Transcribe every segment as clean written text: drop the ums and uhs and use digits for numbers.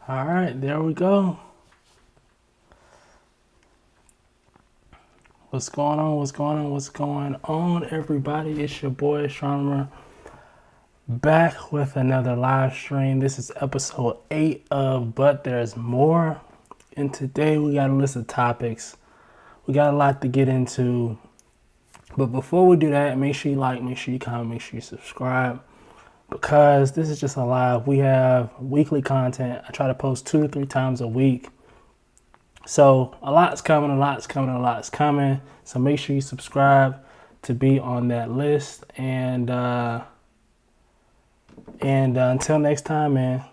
All right, there we go. What's going on? What's going on? What's going on, everybody? It's your boy Astroknomer back with another live stream. This is episode 8 of But There's More. And today we got a list of topics. We got a lot to get into. But before we do that, make sure you like, make sure you comment, make sure you subscribe. Because this is just a live. We have weekly content. I try to post 2 to 3 times a week. So a lot's coming, a lot's coming, a lot's coming. So make sure you subscribe to be on that list. And until next time, man.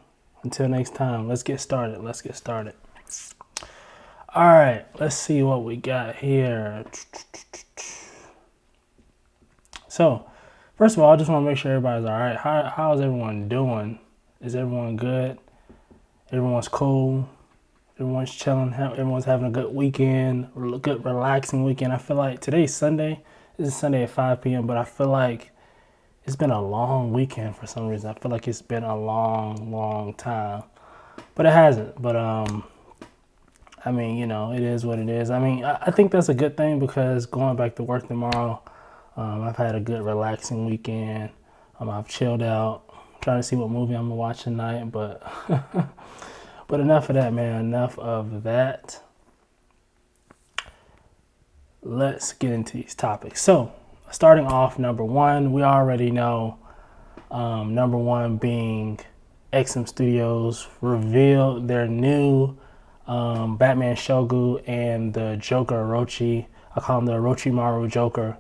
Until next time, let's get started. Let's get started. All right, let's see what we got here. So, first of all, I just want to make sure everybody's all right. How's everyone doing? Is everyone good? Everyone's cool? Everyone's chilling? Everyone's having a good weekend? A good relaxing weekend? I feel like today's Sunday. This is Sunday at 5 p.m., but I feel like it's been a long weekend for some reason. I feel like it's been a long time. But it hasn't. But, I mean, you know, it is what it is. I mean, I think that's a good thing because going back to work tomorrow, I've had a good relaxing weekend. I've chilled out, trying to see what movie I'm gonna watch tonight. But but enough of that, man. Enough of that. Let's get into these topics. So starting off, number one, we already know. Number one being XM Studios revealed their new Batman Shogun and the Joker Orochi. I call him the Orochimaru Joker.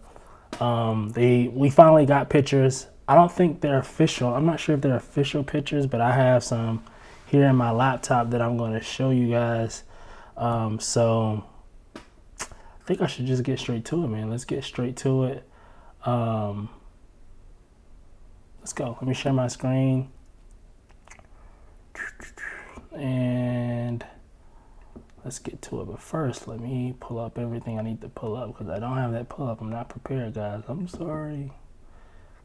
We finally got pictures. I don't think they're official. I'm not sure if they're official pictures, but I have some here in my laptop that I'm going to show you guys. So I think I should just get straight to it, man. Let's get straight to it. Let's go. Let me share my screen. And let's get to it. But first, let me pull up everything I need to pull up because I don't have that pull up. I'm not prepared, guys. I'm sorry.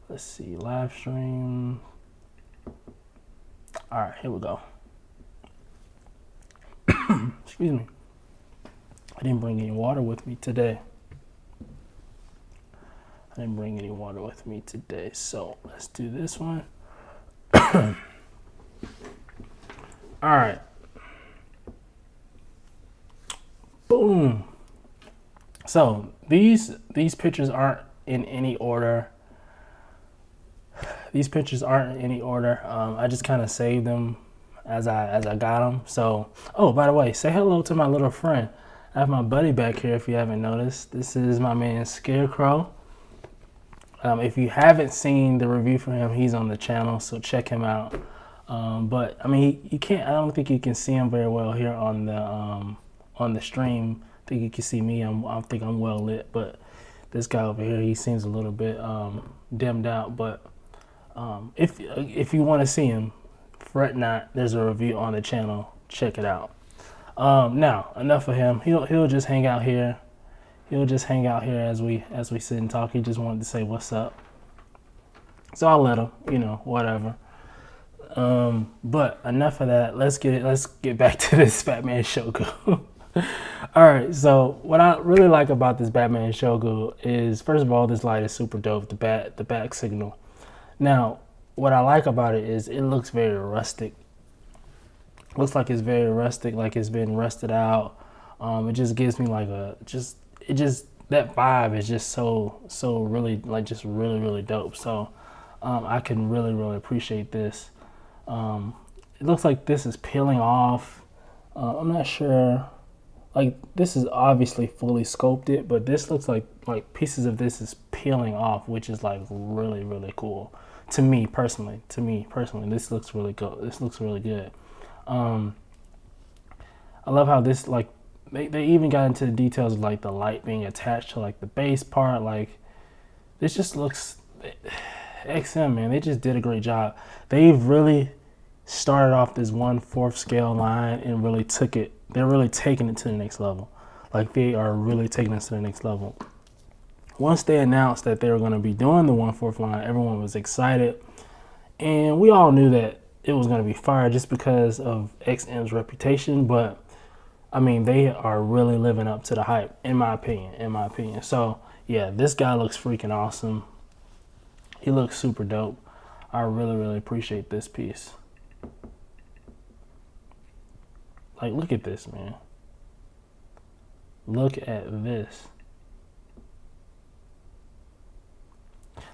Let's see. Live stream. All right, here we go. Excuse me. I didn't bring any water with me today. So let's do this one. All right. Boom. So these pictures aren't in any order. I just kind of saved them as I got them. So, oh, by the way, say hello to my little friend. I have my buddy back here if you haven't noticed. This is my man Scarecrow. If you haven't seen the review for him, he's on the channel, so check him out. But I mean, you can't. I don't think you can see him very well here on the stream. I think you can see me. I think I'm well lit, but this guy over here, he seems a little bit dimmed out. But if you want to see him, fret not. There's a review on the channel. Check it out. Now, enough of him. He'll just hang out here. As we sit and talk. He just wanted to say what's up. So I'll let him. You know, whatever. But enough of that. Let's get back to this Batman Shogun. All right, so what I really like about this Batman Shogun is, first of all, this light is super dope, the bat signal. Now, what I like about it is it looks very rustic. Looks like it's very rustic, like it's been rusted out. It just gives me like that vibe is just so really, like, just really dope. So I can really appreciate this. It looks like this is peeling off. I'm not sure. Like, this is obviously fully sculpted, but this looks like pieces of this is peeling off, which is like really cool to me personally. This looks really good. I love how this, like, they even got into the details of like the light being attached to like the base part. Like, this just looks XM, man. They just did a great job. They've really started off this 1/4 scale line and really took it. They're really taking it to the next level. Like, they are really taking it to the next level. Once they announced that they were going to be doing the 1/4 line, everyone was excited. And we all knew that it was going to be fire just because of XM's reputation. But I mean, they are really living up to the hype, in my opinion. So yeah, this guy looks freaking awesome. He looks super dope. I really, really appreciate this piece. Like, look at this, man. Look at this.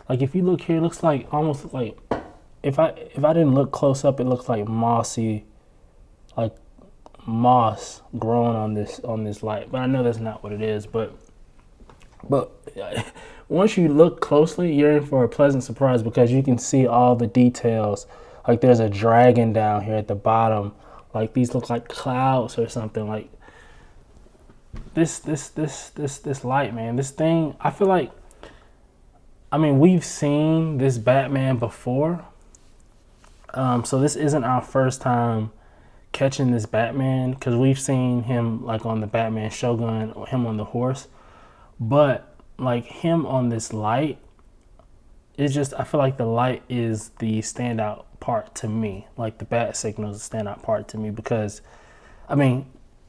Like, if you look here, it looks like almost like if I didn't look close up, it looks like mossy, like moss growing on this light. But I know that's not what it is. But once you look closely, you're in for a pleasant surprise because you can see all the details. Like, there's a dragon down here at the bottom. Like, these look like clouds or something. Like, this light, man. This thing, I feel like, I mean, we've seen this Batman before. So this isn't our first time catching this Batman, because we've seen him like on the Batman Shogun, or him on the horse. But like him on this light, it's just, I feel like the light is the standout part to me. Like, the bat signal is the standout part to me because, I mean,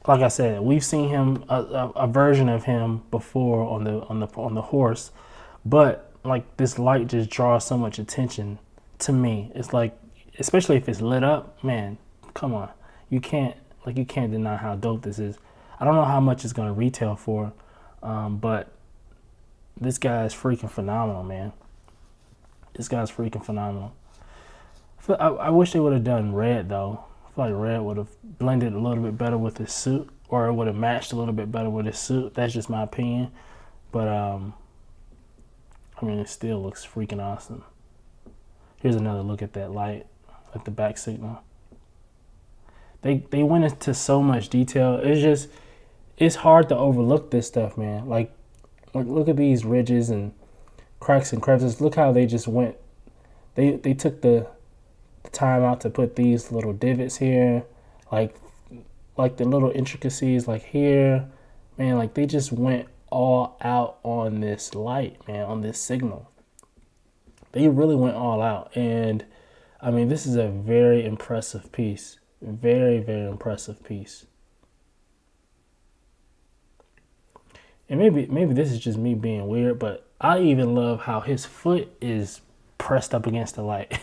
like I said, we've seen him a version of him before on the horse, but like this light just draws so much attention to me. It's like, especially if it's lit up, man, come on. You can't deny how dope this is. I don't know how much it's going to retail for, but this guy is freaking phenomenal, man. This guy's freaking phenomenal. I wish they would have done red, though. I feel like red would have blended a little bit better with his suit, or it would have matched a little bit better with his suit. That's just my opinion. But, I mean, it still looks freaking awesome. Here's another look at that light, at the back signal. They went into so much detail. It's hard to overlook this stuff, man. Like look at these ridges and cracks and crevices. Look how they just went. They took the time out to put these little divots here, like the little intricacies like here, man. Like, they just went all out on this light, man, on this signal. They really went all out, and I mean, this is a very impressive piece. Very, very impressive piece. And maybe this is just me being weird, but I even love how his foot is pressed up against the light.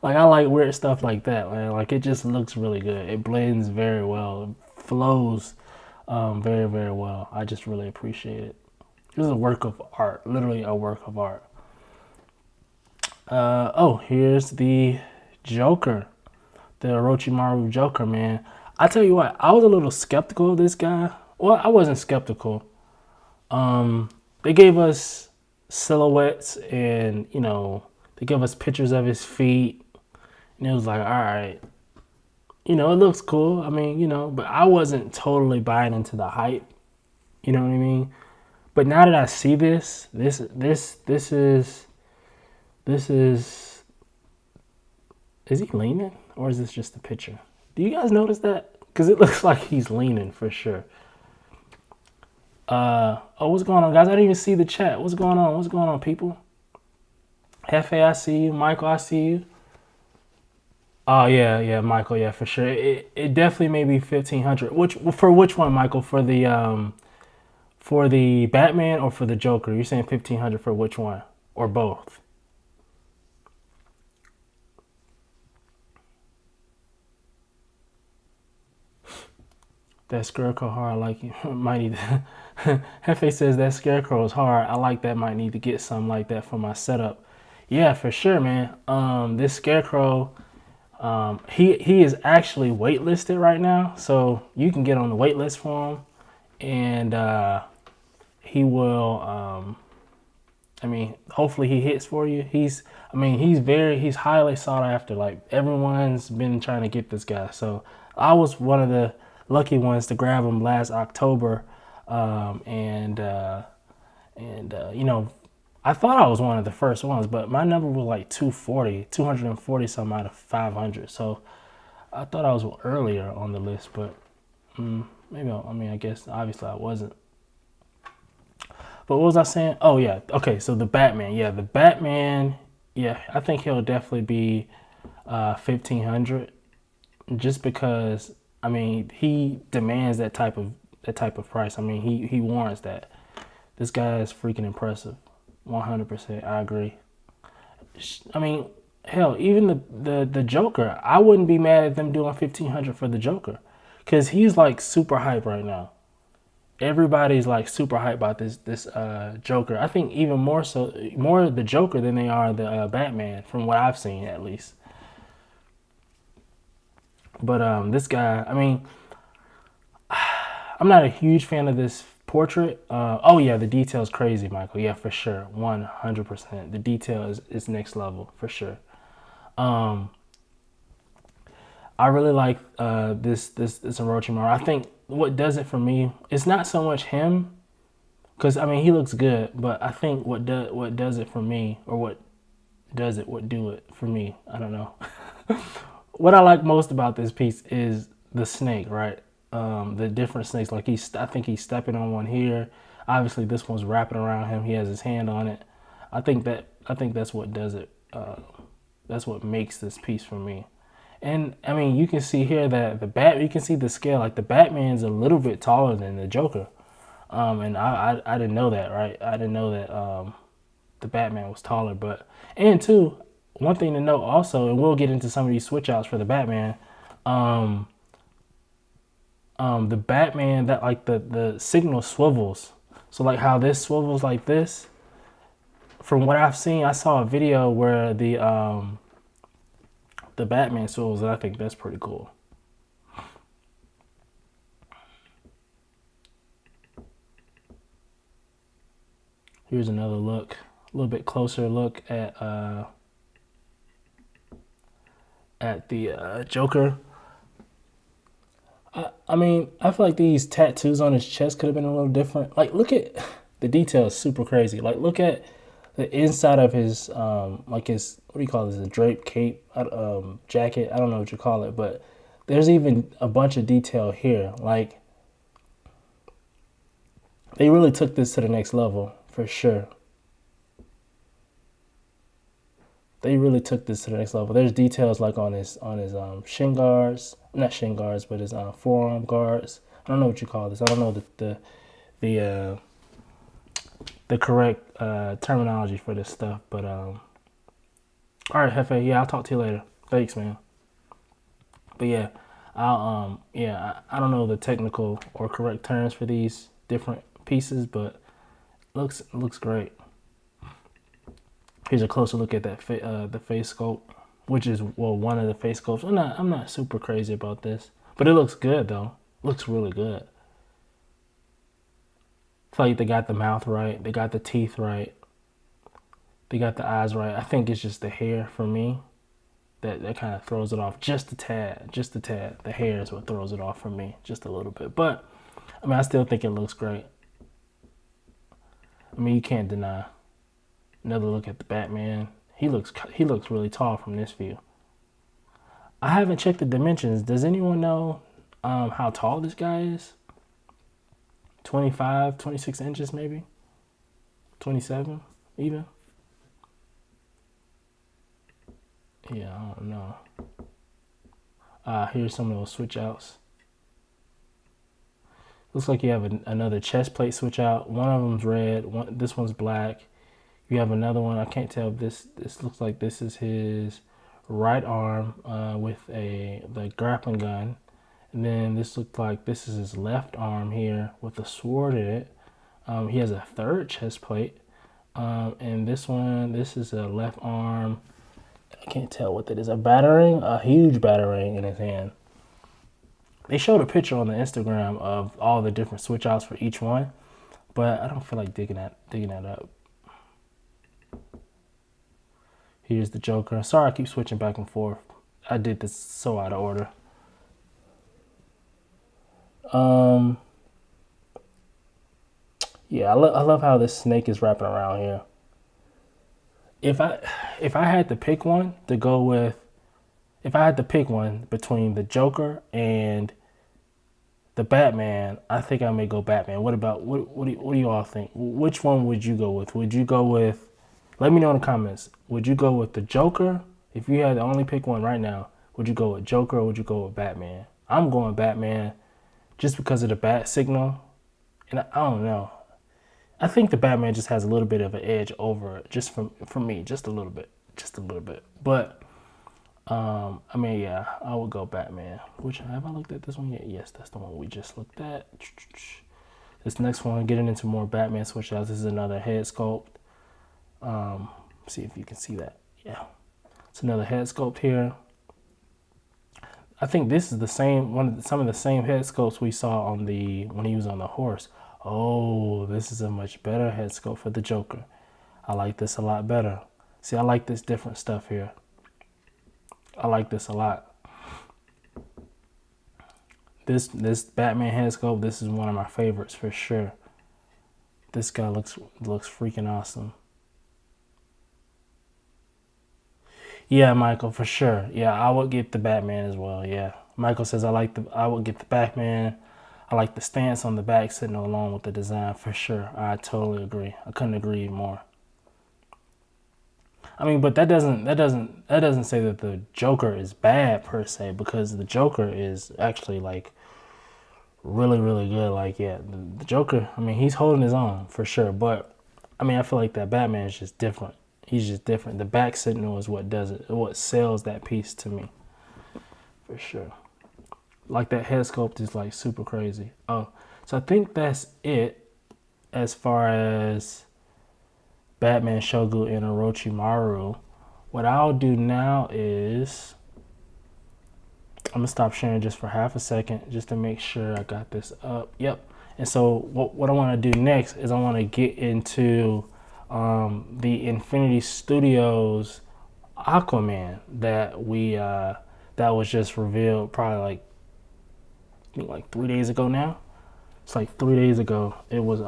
Like, I like weird stuff like that, man. Like, it just looks really good. It blends very well. It flows very, very well. I just really appreciate it. This is a work of art, literally a work of art. Oh, here's the Joker. The Orochimaru Joker, man. I tell you what, I was a little skeptical of this guy. Well, I wasn't skeptical. They gave us silhouettes, and, you know, they gave us pictures of his feet. And it was like, all right, you know, it looks cool. I mean, you know, but I wasn't totally buying into the hype. You know what I mean? But now that I see this is he leaning, or is this just a picture? Do you guys notice that? Because it looks like he's leaning for sure. Oh, what's going on, guys? I didn't even see the chat. What's going on? What's going on, people? Hefe, I see you. Michael, I see you. Oh, yeah, Michael, yeah, for sure. It definitely may be 1,500. Which one, Michael? For the Batman or for the Joker? You're saying 1,500 for which one, or both? That scarecrow hard, I like you. Might need to. Hefe says that scarecrow is hard. I like that. Might need to get something like that for my setup. Yeah, for sure, man. This scarecrow, he is actually waitlisted right now, so you can get on the wait list for him, and he will. I mean, hopefully he hits for you. He's highly sought after. Like, everyone's been trying to get this guy. So I was one of the lucky ones to grab him last October, and you know, I thought I was one of the first ones, but my number was like 240 something out of 500. So I thought I was earlier on the list, but maybe, I guess obviously I wasn't. But what was I saying? Oh yeah, okay. So the Batman, yeah, I think he'll definitely be $1,500, just because I mean he demands that type of price. I mean he warrants that. This guy is freaking impressive. 100%. I agree. I mean, hell, even the Joker, I wouldn't be mad at them doing 1,500 for the Joker, because he's like super hype right now. Everybody's like super hype about this Joker. I think even more the Joker than they are the Batman, from what I've seen at least. But this guy, I mean, I'm not a huge fan of this portrait. Oh yeah, the detail's crazy, Michael. Yeah, for sure, 100%. The detail is next level for sure. Um, I really like this Orochimaru. I think what does it for me, it's not so much him, because I mean he looks good, but I think what does it for me, or what do it for me, I don't know. What I like most about this piece is the snake, right? The different snakes. Like I think he's stepping on one here. Obviously, this one's wrapping around him. He has his hand on it. I think that's what does it. That's what makes this piece for me. And I mean, you can see here that you can see the scale. Like the Batman's a little bit taller than the Joker. And I didn't know that, right? I didn't know that the Batman was taller. But and two, one thing to note also, and we'll get into some of these switch outs for the Batman. The Batman, that like the signal swivels. So like how this swivels like this. From what I've seen, I saw a video where the Batman swivels, and I think that's pretty cool. Here's another look, a little bit closer look at the Joker. I mean, I feel like these tattoos on his chest could have been a little different. Like, look at the details, super crazy. Like, look at the inside of his, like his, what do you call this, a drape cape, jacket? I don't know what you call it, but there's even a bunch of detail here. Like, they really took this to the next level, for sure. They really took this to the next level. There's details like on his shin guards, not shin guards, but his forearm guards. I don't know what you call this. I don't know the correct terminology for this stuff. But all right, Hefe. Yeah, I'll talk to you later. Thanks, man. But yeah, I don't know the technical or correct terms for these different pieces, but looks great. Here's a closer look at that the face sculpt, which is one of the face sculpts. I'm not super crazy about this, but it looks good though. Looks really good. It's like they got the mouth right, they got the teeth right, they got the eyes right. I think it's just the hair for me that kind of throws it off just a tad, The hair is what throws it off for me, just a little bit. But I mean, I still think it looks great. I mean, you can't deny. Another look at the Batman. He looks really tall from this view. I haven't checked the dimensions. Does anyone know how tall this guy is? 25, 26 inches maybe? 27 even? Yeah, I don't know. Here's some of those switch outs. Looks like you have another chest plate switch out. One of them's red. This one's black. You have another one. I can't tell if this looks like this is his right arm with the grappling gun, and then this looks like this is his left arm here with a sword in it. He has a third chest plate, and this is a left arm. I can't tell what that is. A huge batarang in his hand. They showed a picture on the Instagram of all the different switch outs for each one, but I don't feel like digging that up. Here's the Joker. Sorry I keep switching back and forth. I did this so out of order. Yeah, I love how this snake is wrapping around here. If I had to pick one to go with, if I had to pick one between the Joker and the Batman, I think I may go Batman. What do you all think? Which one would you go with? Would you go with, let me know in the comments. Would you go with the Joker If you had to only pick one right now, would you go with Joker or would you go with Batman? I'm going Batman just because of the bat signal. And I don't know. I think the Batman just has a little bit of an edge over it, just from me, just a little bit. But I mean, yeah, I would go Batman. Which, have I looked at this one yet? Yes, that's the one we just looked at. This next one, getting into more Batman switch outs. This is another head sculpt. See if you can see that. Yeah, it's another head sculpt here. I think this is the same some of the same head sculpts we saw on when he was on the horse. Oh, this is a much better head sculpt for the Joker. I like this a lot better. See, I like this different stuff here. I like this a lot. This Batman head sculpt, this is one of my favorites for sure. This guy looks freaking awesome. Yeah, Michael, for sure. Yeah, I would get the Batman as well. Yeah, Michael says I would get the Batman. I like the stance on the back signal along with the design for sure. I totally agree. I couldn't agree more. I mean, but that doesn't say that the Joker is bad per se, because the Joker is actually like really, really good. Like, yeah, the Joker, I mean, he's holding his own for sure. But I mean, I feel like that Batman is just different. He's just different. The back signal is what does it, what sells that piece to me for sure. Like, that head sculpt is like super crazy. Oh, so I think that's it as far as Batman Shogun and Orochimaru. What I'll do now is I'm gonna stop sharing just for half a second just to make sure I got this up. Yep. And so what I want to do next is I want to get into the Infinity Studios Aquaman that that was just revealed probably like, I think like 3 days ago now. It's like 3 days ago it was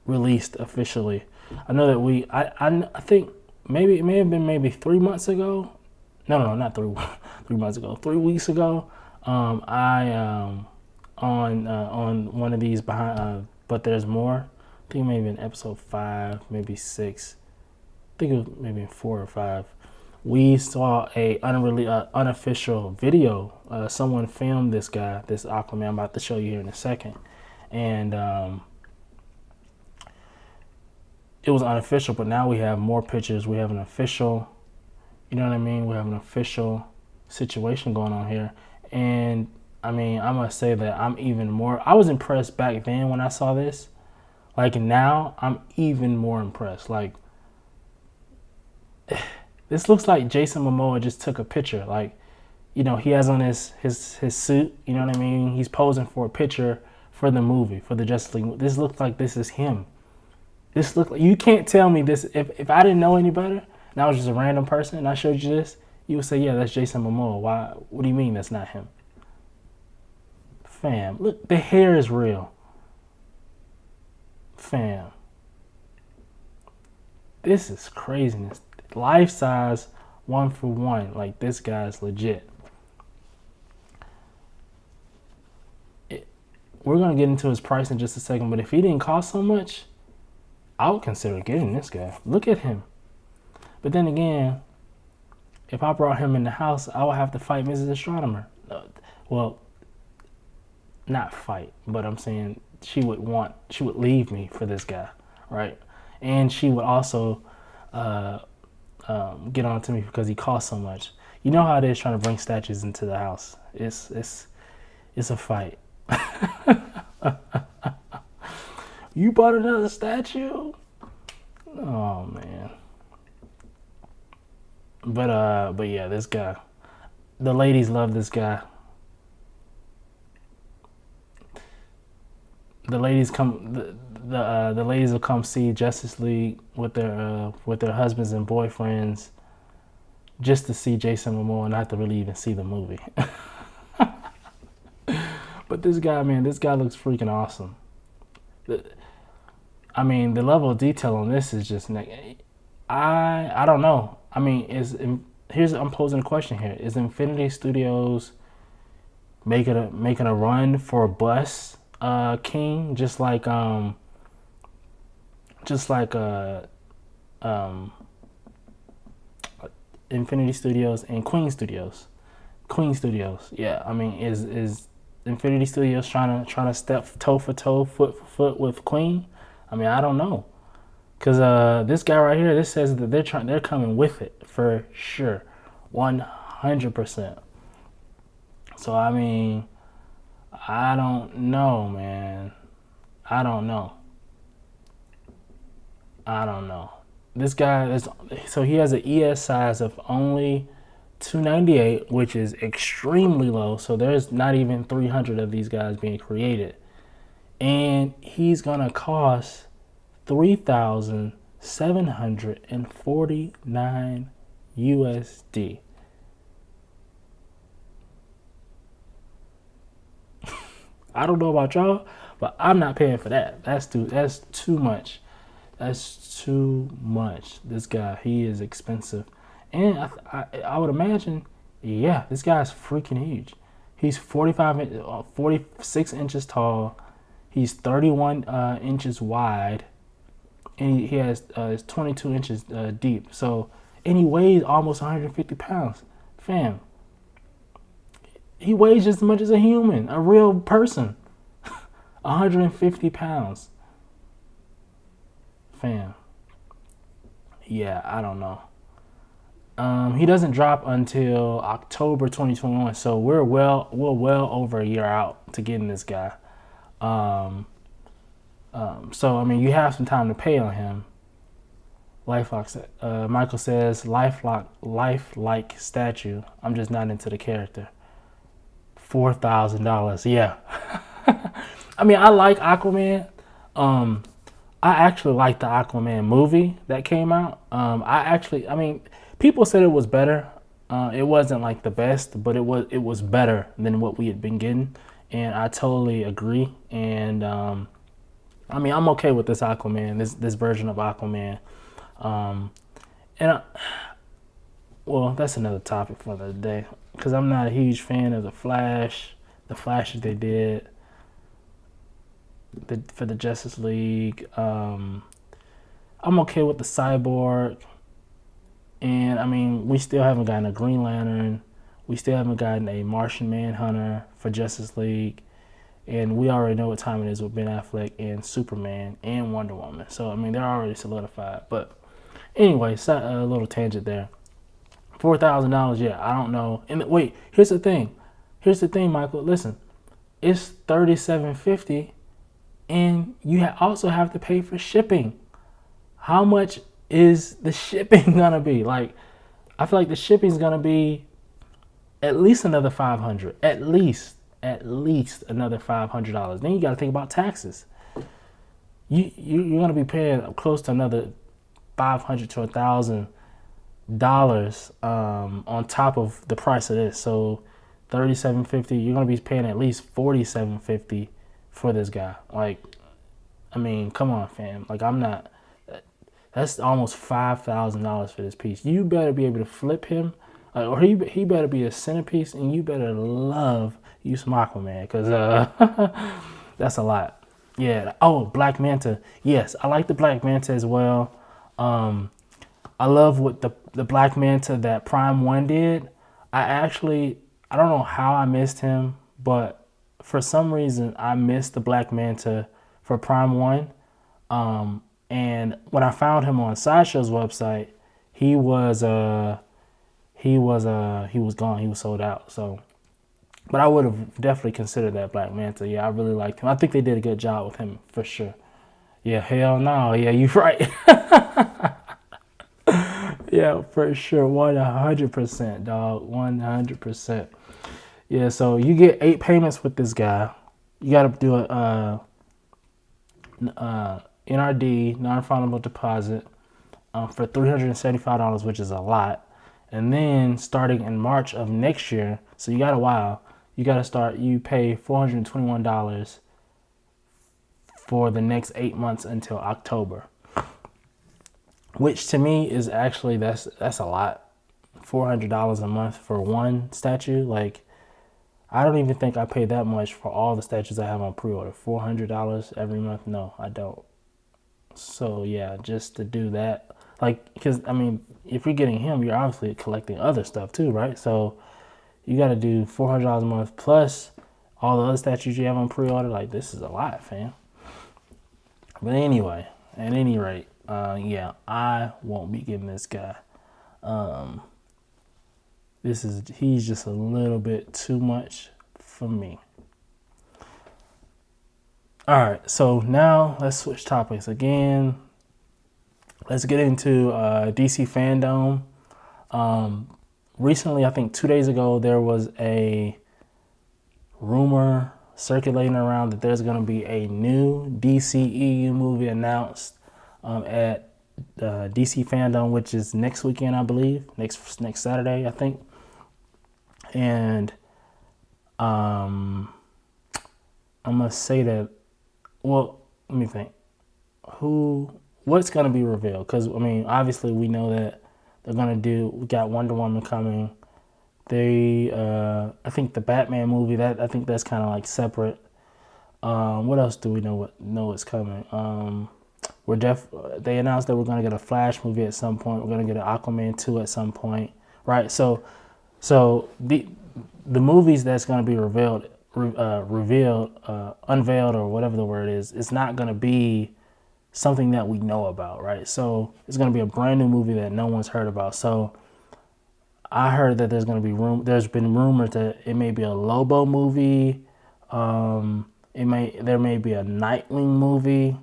released officially. I know that I think maybe it may have been maybe 3 months ago. No, not 3 months ago. 3 weeks ago, I on one of these behind but there's more. I think maybe in episode 5, maybe 6. I think it was maybe in 4 or 5. We saw a unofficial video. Someone filmed this guy, this Aquaman. I'm about to show you here in a second, and it was unofficial. But now we have more pictures. We have an official. You know what I mean? We have an official situation going on here, and I mean, I must say that I'm even more. I was impressed back then when I saw this. Like, now, I'm even more impressed. Like, this looks like Jason Momoa just took a picture. Like, you know, he has on his suit. You know what I mean? He's posing for a picture for the movie, for the Justice League. This looks like this is him. This look like, you can't tell me this. If I didn't know any better, and I was just a random person, and I showed you this, you would say, yeah, that's Jason Momoa. Why? What do you mean that's not him? Fam, look, the hair is real. Fam, this is craziness. Life size, 1-for-1. Like, this guy's legit. We're gonna get into his price in just a second, but if he didn't cost so much, I would consider getting this guy. Look at him. But then again, if I brought him in the house, I would have to fight Mrs. Astroknomer. Well, not fight, but I'm saying she would leave me for this guy, right? And she would also get on to me because he costs so much. You know how it is trying to bring statues into the house. It's a fight. You bought another statue? Oh man. But yeah, this guy. The ladies love this guy. The ladies the ladies will come see Justice League with their husbands and boyfriends just to see Jason Momoa and not to really even see the movie. But this guy, man, this guy looks freaking awesome. I mean, the level of detail on this is just, I don't know. I mean, I'm posing a question here. Is Infinity Studios making a run for a bus king, just like Infinity Studios and Queen Studios. Queen Studios. Yeah, I mean, is Infinity Studios trying to step toe for toe, foot for foot with Queen? I mean, I don't know, cause this guy right here, this says that they're coming with it for sure, 100%. So I mean, I don't know, man. I don't know. I don't know. This guy is so he has an ES size of only 298, which is extremely low. So there's not even 300 of these guys being created, and he's gonna cost 3,749 USD. I don't know about y'all, but I'm not paying for that. That's too much. That's too much. This guy, he is expensive, and I would imagine, yeah, this guy's freaking huge. He's 46 inches tall. He's 31 inches wide, and he has 22 inches deep. So, and he weighs almost 150 pounds. Fam, he weighs just as much as a human, a real person. 150 pounds. Fam. Yeah, I don't know. He doesn't drop until October 2021, so we're well over a year out to getting this guy. So I mean, you have some time to pay on him. Michael says, lifelike statue. I'm just not into the character. $4,000. Yeah. I mean, I like Aquaman. I actually like the Aquaman movie that came out. I mean, people said it was better. It wasn't like the best, but it was better than what we had been getting, and I totally agree. And I mean, I'm okay with this Aquaman, this version of Aquaman. Well, that's another topic for another day, because I'm not a huge fan of the Flash that they did for the Justice League. I'm okay with the Cyborg, and I mean, we still haven't gotten a Green Lantern. We still haven't gotten a Martian Manhunter for Justice League, and we already know what time it is with Ben Affleck and Superman and Wonder Woman. So I mean, they're already solidified. But anyway, a little tangent there. $4,000, yeah, I don't know. And wait, here's the thing, Michael. Listen, it's $3,750, and you also have to pay for shipping. How much is the shipping gonna be? Like, I feel like the shipping's gonna be at least another $500. At least another $500. Then you got to think about taxes. You're gonna be paying close to another $500 to $1,000 on top of the price of this. So $3,750. You're gonna be paying at least $4,750 for this guy. Like, I mean, come on, fam. Like, I'm not. That's almost $5,000 for this piece. You better be able to flip him, or he better be a centerpiece, and you better love you some Aquaman, because that's a lot. Yeah. Oh, Black Manta. Yes, I like the Black Manta as well. I love what the Black Manta that Prime 1 did. I don't know how I missed him, but for some reason I missed the Black Manta for Prime 1. And when I found him on Sideshow's website, he was gone. He was sold out. So, but I would have definitely considered that Black Manta. Yeah, I really liked him. I think they did a good job with him for sure. Yeah, hell no. Yeah, you're right. Yeah, for sure. 100%, dog. 100%. Yeah, so you get 8 payments with this guy. You got to do a NRD, non-refundable deposit, for $375, which is a lot. And then starting in March of next year, so you got a while, you pay $421 for the next 8 months until October. Which to me is actually, that's a lot. $400 a month for one statue. Like, I don't even think I pay that much for all the statues I have on pre-order. $400 every month? No, I don't. So yeah, just to do that, Like, because I mean, if you're getting him, you're obviously collecting other stuff too, right? So you got to do $400 a month plus all the other statues you have on pre-order. Like, this is a lot, fam. But anyway, at any rate, yeah, I won't be getting this guy. He's just a little bit too much for me. All right, so now let's switch topics again. Let's get into DC Fandom. Recently, I think 2 days ago, there was a rumor circulating around that there's going to be a new DCEU movie announced at DC Fandom, which is next weekend, I believe, next Saturday, I think. And I must say that, well, let me think. What's going to be revealed? Because, I mean, obviously we know that they're going to we got Wonder Woman coming. I think the Batman movie, I think that's kind of like separate. What else do we know what's coming? They announced that we're going to get a Flash movie at some point. We're going to get an Aquaman 2 at some point, right? So the movies that's going to be unveiled, or whatever the word is, it's not going to be something that we know about, right? So it's going to be a brand new movie that no one's heard about. So I heard that there's going to be there's been rumors that it may be a Lobo movie. There may be a Nightwing movie,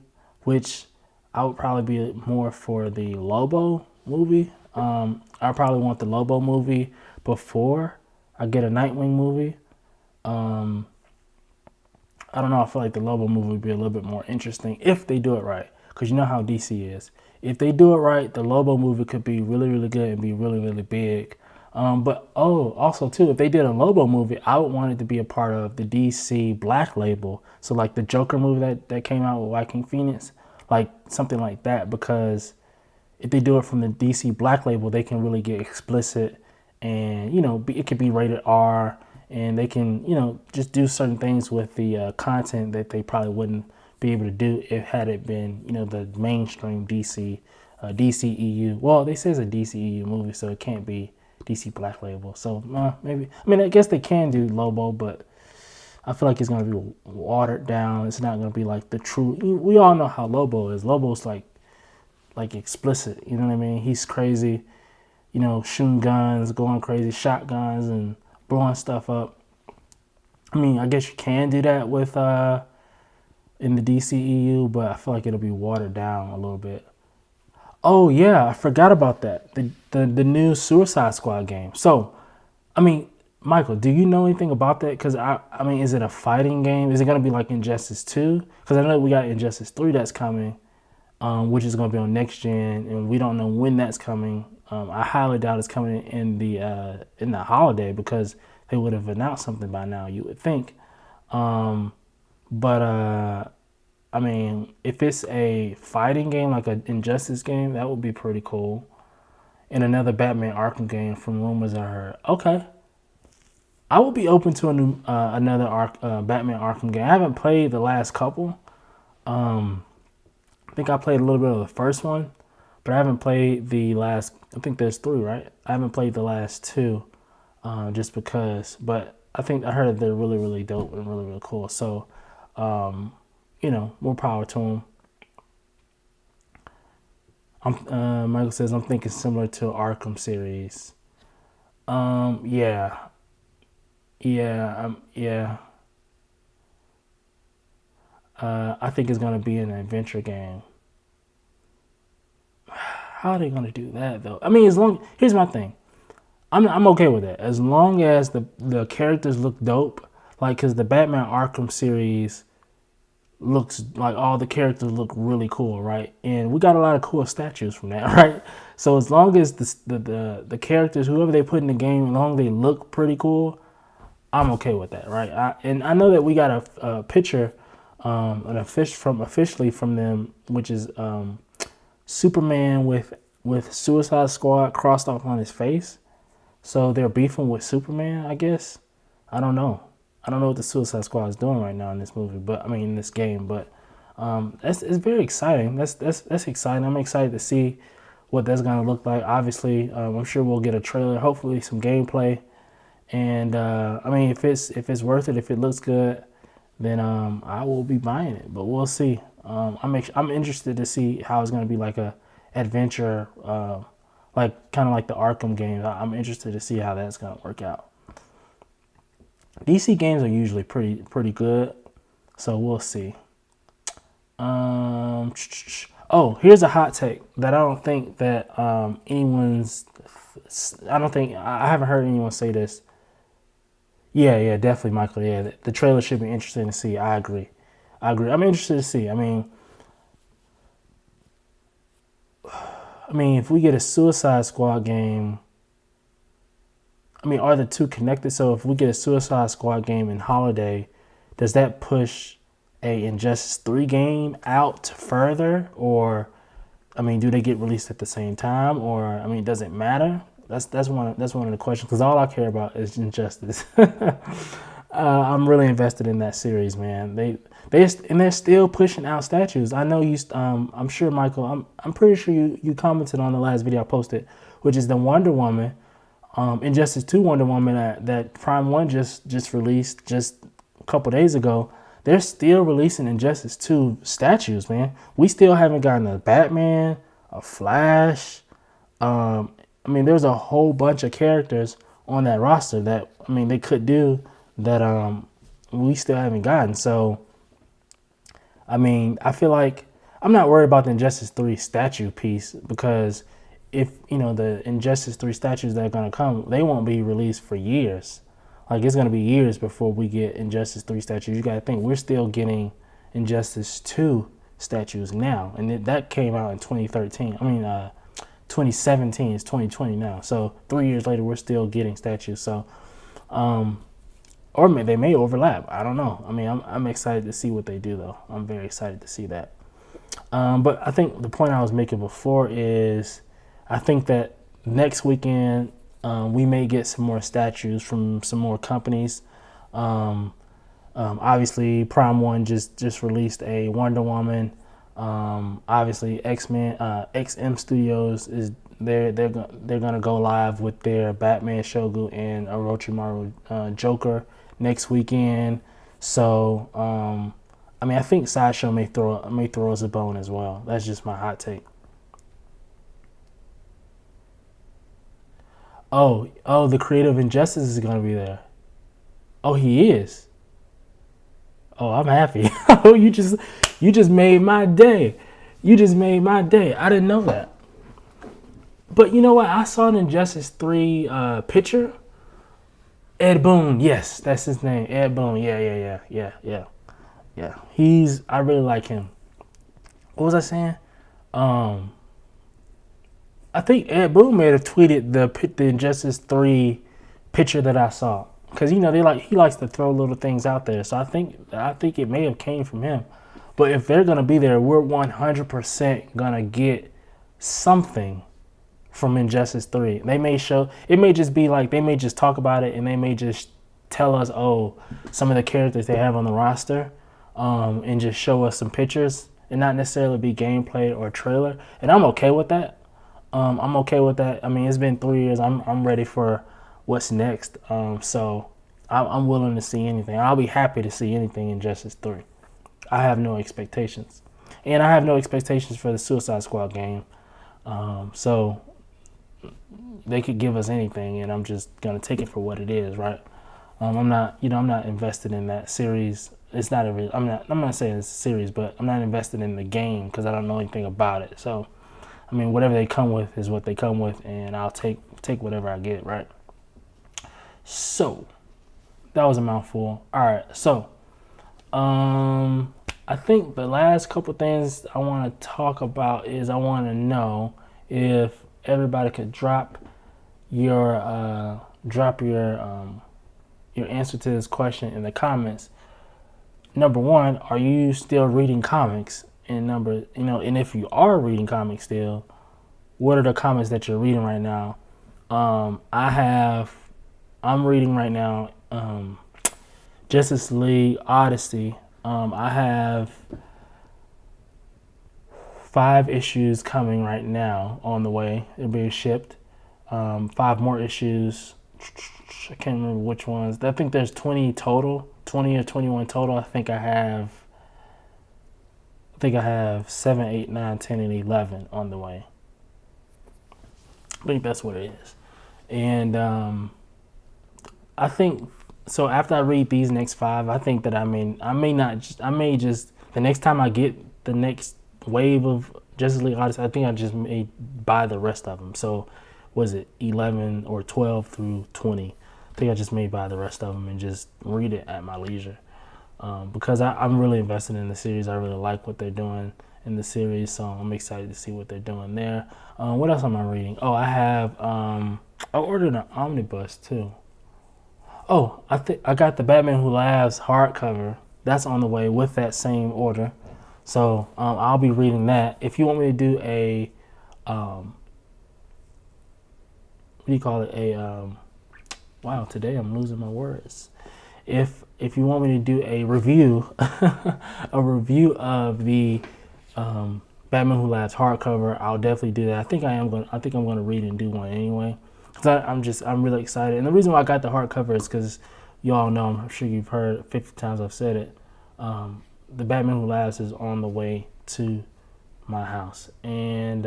which I would probably be more for the Lobo movie. I probably want the Lobo movie before I get a Nightwing movie. I don't know. I feel like the Lobo movie would be a little bit more interesting if they do it right. Because you know how DC is. If they do it right, the Lobo movie could be really, really good and be really, really big. But also too, if they did a Lobo movie, I would want it to be a part of the DC Black Label. So like the Joker movie that came out with Joaquin Phoenix, like something like that. Because if they do it from the DC Black Label, they can really get explicit, and it could be rated R, and they can just do certain things with the content that they probably wouldn't be able to do had it been the mainstream DCEU. Well, they say it's a DCEU movie, so it can't be DC Black Label. So maybe, I mean, I guess they can do Lobo, but I feel like it's going to be watered down. It's not going to be like the true. We all know how Lobo is. Lobo's like explicit. You know what I mean? He's crazy. Shooting guns, going crazy, shotguns, and blowing stuff up. I mean, I guess you can do that with in the DCEU, but I feel like it'll be watered down a little bit. Oh yeah, I forgot about that. The new Suicide Squad game. So, I mean, Michael, do you know anything about that? Because I mean, is it a fighting game? Is it gonna be like Injustice 2? Because I know we got Injustice 3 that's coming, which is gonna be on next gen, and we don't know when that's coming. I highly doubt it's coming in the holiday, because they would have announced something by now, you would think. But I mean, if it's a fighting game, like an Injustice game, that would be pretty cool. And another Batman Arkham game, from rumors I heard. Okay, I would be open to another Batman Arkham game. I haven't played the last couple. I think I played a little bit of the first one, but I haven't played the last. I think there's 3, right? I haven't played the last 2, just because. But I heard that they're really, really dope and really, really cool. So, more power to them. Michael says, I'm thinking similar to Arkham series. Yeah. I think it's gonna be an adventure game. How are they gonna do that though? I mean, here's my thing. I'm okay with that as long as the characters look dope. Like, cause the Batman Arkham series looks like all the characters look really cool, right? And we got a lot of cool statues from that, right? So as long as the characters, whoever they put in the game, as long as they look pretty cool, I'm okay with that, right? And I know that we got a picture, officially from them, which is Superman with Suicide Squad crossed off on his face. So they're beefing with Superman, I guess. I don't know what the Suicide Squad is doing right now in this movie, but I mean in this game. But it's very exciting. That's exciting. I'm excited to see what that's gonna look like. Obviously, I'm sure we'll get a trailer, hopefully some gameplay, and I mean, if it's worth it, if it looks good, then I will be buying it. But we'll see. I'm interested to see how it's gonna be like a adventure, like kind of like the Arkham games. I'm interested to see how that's gonna work out. DC games are usually pretty good, so we'll see. Oh, here's a hot take that I don't think that anyone's. I don't think I haven't heard anyone say this. Yeah, definitely, Michael. Yeah, the trailer should be interesting to see. I agree. I'm interested to see. I mean, if we get a Suicide Squad game, I mean, are the two connected? So if we get a Suicide Squad game in Holiday, does that push a Injustice 3 game out further? Or, I mean, do they get released at the same time? Or, I mean, does it matter? That's one of the questions, because all I care about is Injustice. I'm really invested in that series, man. They're still pushing out statues. I know you. I'm sure, Michael. I'm pretty sure you commented on the last video I posted, which is the Wonder Woman, Injustice 2 Wonder Woman that Prime One just released just a couple days ago. They're still releasing Injustice 2 statues, man. We still haven't gotten a Batman, a Flash. I mean, there's a whole bunch of characters on that roster that, I mean, they could do that we still haven't gotten. So, I mean, I feel like I'm not worried about the Injustice 3 statue piece, because if, the Injustice 3 statues that are going to come, they won't be released for years. Like, it's going to be years before we get Injustice 3 statues. You got to think, we're still getting Injustice 2 statues now. And that came out in 2013. 2017 is 2020 now. So 3 years later, we're still getting statues. So, or they may overlap. I don't know. I mean, I'm excited to see what they do, though. I'm very excited to see that. But I think the point I was making before is, I think that next weekend we may get some more statues from some more companies. Obviously, Prime One just released a Wonder Woman. Obviously, XM Studios is they're gonna go live with their Batman Shogun and Orochimaru Joker next weekend. So, I mean, I think Sideshow may throw us a bone as well. That's just my hot take. Oh, the Creative Injustice is gonna be there. Oh, he is. Oh, I'm happy. Oh, you just made my day. You just made my day. I didn't know that. But you know what? I saw an Injustice 3 picture. Ed Boon. Yes, that's his name. Ed Boon. Yeah. I really like him. What was I saying? I think Ed Boon may have tweeted the Injustice 3 picture that I saw. Because he likes to throw little things out there. So I think it may have came from him. But if they're gonna be there, we're 100% gonna get something from Injustice 3. They may show, it may just be like, they may just talk about it, and they may just tell us, some of the characters they have on the roster, and just show us some pictures, and not necessarily be gameplay or trailer. And I'm okay with that. I'm okay with that. I mean, it's been 3 years. I'm ready for what's next. So I'm willing to see anything. I'll be happy to see anything in Injustice 3. I have no expectations. And I have no expectations for the Suicide Squad game. So they could give us anything, and I'm just gonna take it for what it is, right? I'm not invested in that series. It's not I'm not saying it's a series, but I'm not invested in the game because I don't know anything about it. So, I mean, whatever they come with is what they come with, and I'll take whatever I get, right? So, that was a mouthful. All right, so I think the last couple things I want to talk about is, I want to know if everybody could drop your answer to this question in the comments. Number one, are you still reading comics? And and if you are reading comics still, what are the comics that you're reading right now? I'm reading right now Justice League Odyssey. I have 5 issues coming right now on the way. They're being shipped. 5 more issues. I can't remember which ones. I think there's 20 total, 20 or 21 total. I think I have 7, 8, 9, 10, and 11 on the way. I think that's what it is. And I think so. After I read these next 5, I think that I may just the next time I get the next wave of Justice League Odyssey, I think I just may buy the rest of them. So, was it 11 or 12 through 20? I think I just may buy the rest of them and just read it at my leisure. Because I'm really invested in the series. I really like what they're doing in the series, so I'm excited to see what they're doing there. What else am I reading? Oh, I have I ordered an omnibus too. Oh, I got the Batman Who Laughs hardcover. That's on the way with that same order. So I'll be reading that. If you want me to do a what do you call it? Wow, today I'm losing my words. If you want me to do a review, a review of the Batman Who Laughs hardcover, I'll definitely do that. I think I'm gonna read and do one anyway. Cause I'm really excited. And the reason why I got the hardcover is because y'all know, I'm sure you've heard 50 times I've said it. The Batman Who Laughs is on the way to my house, and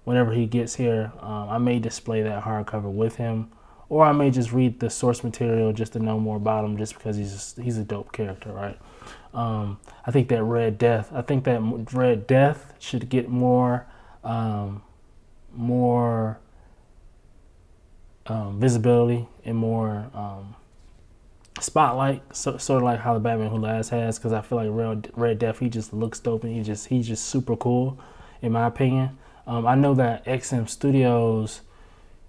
whenever he gets here, I may display that hardcover with him. Or I may just read the source material just to know more about him, just because he's a dope character, right? I think that Red Death should get more visibility and more spotlight, sort of like how the Batman Who Laughs has. Because I feel like Red Death, he just looks dope and he's just super cool, in my opinion. I know that XM Studios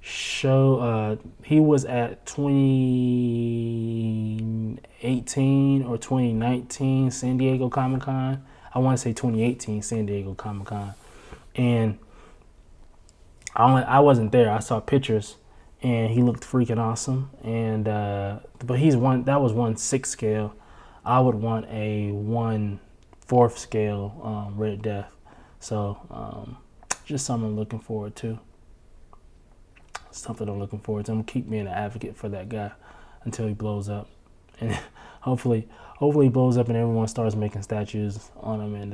show he was at 2018 or 2019 San Diego Comic-Con. I want to say 2018 San Diego Comic-Con, and I wasn't there. I saw pictures, and he looked freaking awesome. And but that was 1/6 scale. I would want a 1/4 scale Red Death. So just something I'm looking forward to. Something I'm looking forward to. I'm gonna keep being an advocate for that guy until he blows up, and hopefully he blows up and everyone starts making statues on him, and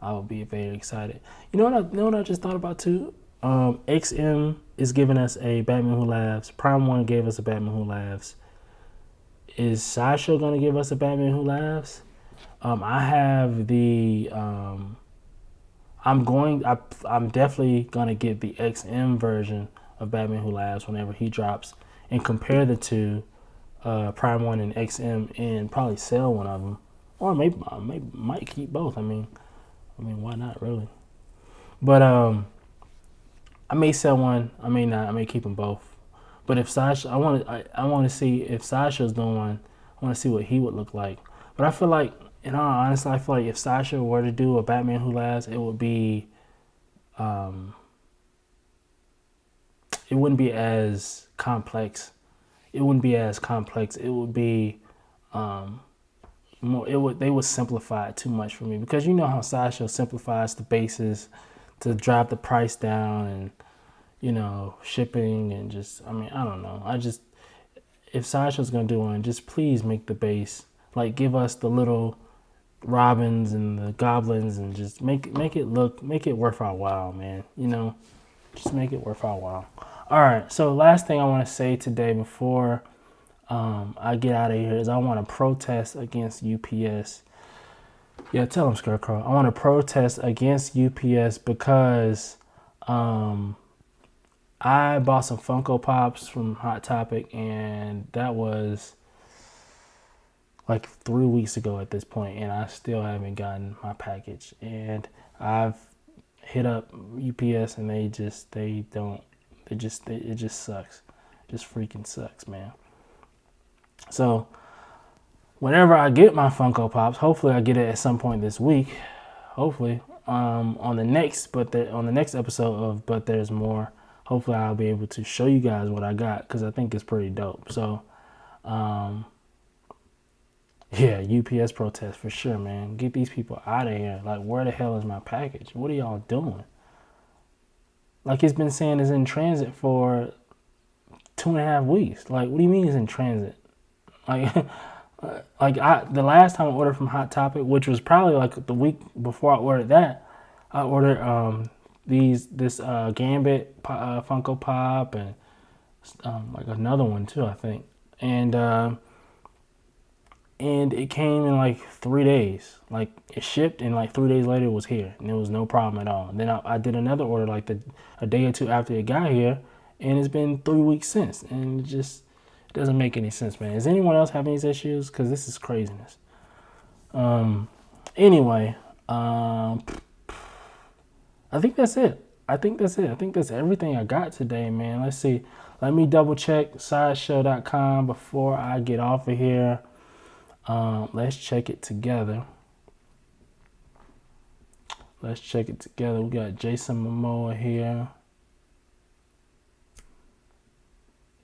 I will be very excited. You know what I just thought about too? XM is giving us a Batman Who Laughs. Prime One gave us a Batman Who Laughs. Is Sideshow gonna give us a Batman Who Laughs? I have the I'm definitely gonna get the XM version of Batman Who Laughs whenever he drops, and compare the two, Prime One and XM, and probably sell one of them, or maybe might keep both. I mean, why not, really? But I may sell one. I may not. I may keep them both. But if Sideshow, I want to see if Sideshow's doing one. I want to see what he would look like. But I feel like, in all honesty, I feel like if Sideshow were to do a Batman Who Laughs, it would be it wouldn't be as complex. It would be more. They would simplify it too much for me, because you know how Sideshow simplifies the bases to drop the price down, and shipping, and just, I don't know. If Sideshow's gonna do one, just please make the base, like, give us the little Robins and the Goblins, and just make it worth our while, man. Just make it worth our while. All right, so last thing I want to say today before I get out of here is I want to protest against UPS. Yeah, tell them, Scarecrow. I want to protest against UPS because I bought some Funko Pops from Hot Topic, and that was like 3 weeks ago at this point, and I still haven't gotten my package. And I've hit up UPS, and it just sucks. Just freaking sucks, man. So whenever I get my Funko Pops, hopefully I get it at some point this week. Hopefully, on the next episode of But There's More, hopefully I'll be able to show you guys what I got, because I think it's pretty dope. So Yeah, UPS protest for sure, man. Get these people out of here. Like, where the hell is my package? What are y'all doing? Like, it's been saying it's in transit for 2.5 weeks. Like, what do you mean it's in transit? Like, the last time I ordered from Hot Topic, which was probably like the week before I ordered that, I ordered this Gambit Funko Pop and like another one too, I think, and it came in like 3 days. Like, it shipped, and like 3 days later it was here, and it was no problem at all. And then I did another order like a day or two after it got here, and it's been 3 weeks since, and it doesn't make any sense, man. Does anyone else have these issues? Because this is craziness. Anyway, I think that's it. I think that's everything I got today, man. Let's see. Let me double check sideshow.com before I get off of here. Let's check it together. We got Jason Momoa here.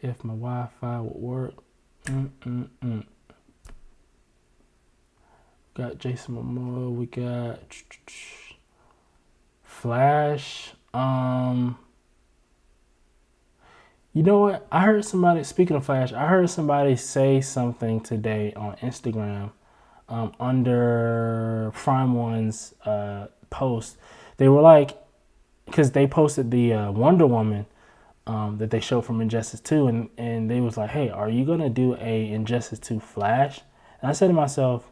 If my Wi-Fi would work. Got Jason Momoa. We got Flash. You know what? I heard somebody, speaking of Flash, I heard somebody say something today on Instagram under Prime One's post. They were like, because they posted the Wonder Woman that they showed from Injustice 2, and they was like, hey, are you going to do a Injustice 2 Flash? And I said to myself,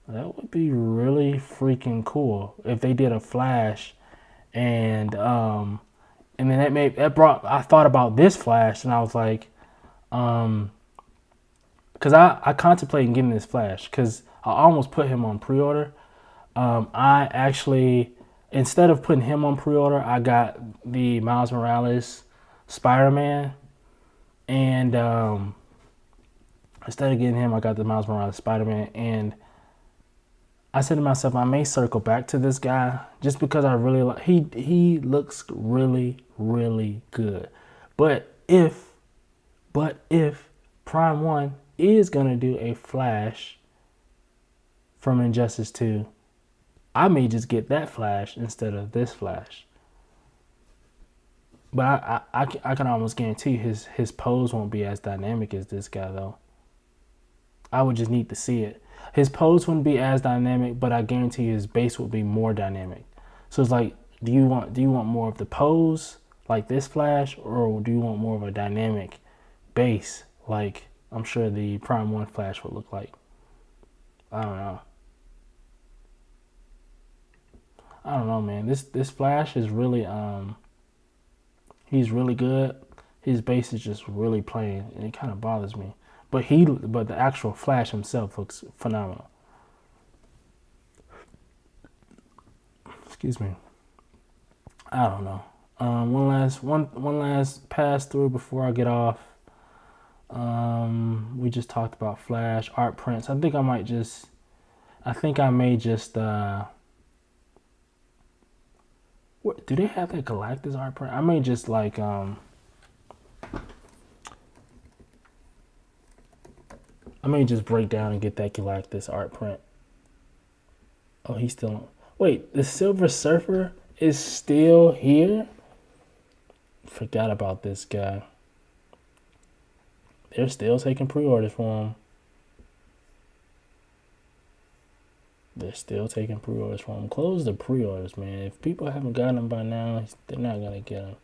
that would be really freaking cool if they did a Flash, and then I thought about this Flash, and I was like, because I contemplated getting this Flash, because I almost put him on pre-order. I actually, instead of putting him on pre-order, I got the Miles Morales Spider-Man, and instead of getting him, I got the Miles Morales Spider-Man, and I said to myself, I may circle back to this guy just because I really like. He looks really, really good. But if Prime One is gonna do a Flash from Injustice 2, I may just get that Flash instead of this Flash. But I can almost guarantee his pose won't be as dynamic as this guy though. I would just need to see it. His pose wouldn't be as dynamic, but I guarantee his base will be more dynamic. So it's like, do you want more of the pose like this Flash, or do you want more of a dynamic base like I'm sure the Prime 1 Flash would look like? I don't know, man. This Flash is really he's really good. His base is just really plain, and it kind of bothers me. But the actual Flash himself looks phenomenal. Excuse me. I don't know. One last pass through before I get off. We just talked about Flash art prints. I think I may just. What do they have that Galactus art print? I may just like I may just break down and get that Galactus art print. Oh, he's still. Wait, the Silver Surfer is still here? Forgot about this guy. They're still taking pre-orders for him. Close the pre-orders, man. If people haven't gotten them by now, they're not gonna get them.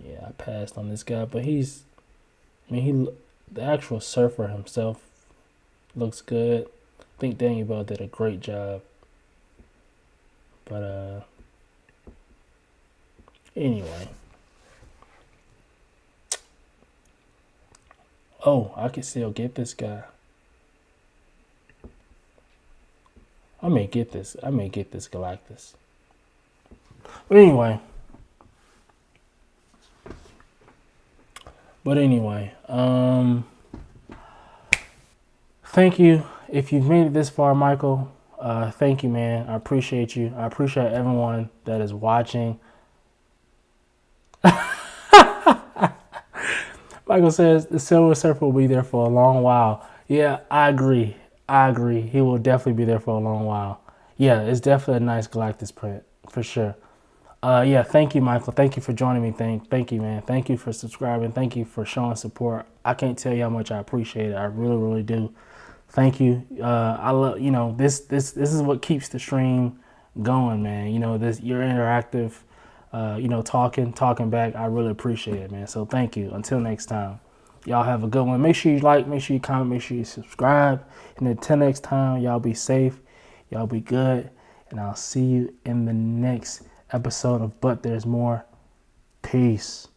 Yeah, I passed on this guy, but the actual Surfer himself looks good. I think Daniel Bell did a great job. But anyway. Oh, I can still get this guy. I may get this Galactus. But anyway. Thank you. If you've made it this far, Michael, thank you, man. I appreciate you. I appreciate everyone that is watching. Michael says the Silver Surfer will be there for a long while. Yeah, I agree. I agree. He will definitely be there for a long while. Yeah, it's definitely a nice Galactus print for sure. Yeah, thank you, Michael. Thank you for joining me. Thank you, man. Thank you for subscribing. Thank you for showing support. I can't tell you how much I appreciate it. I really, really do. Thank you. I love, this is what keeps the stream going, man. This you're interactive, talking back. I really appreciate it, man. So thank you. Until next time, y'all have a good one. Make sure you like, make sure you comment, make sure you subscribe. And until next time, y'all be safe, y'all be good, and I'll see you in the next episode of But There's More. Peace.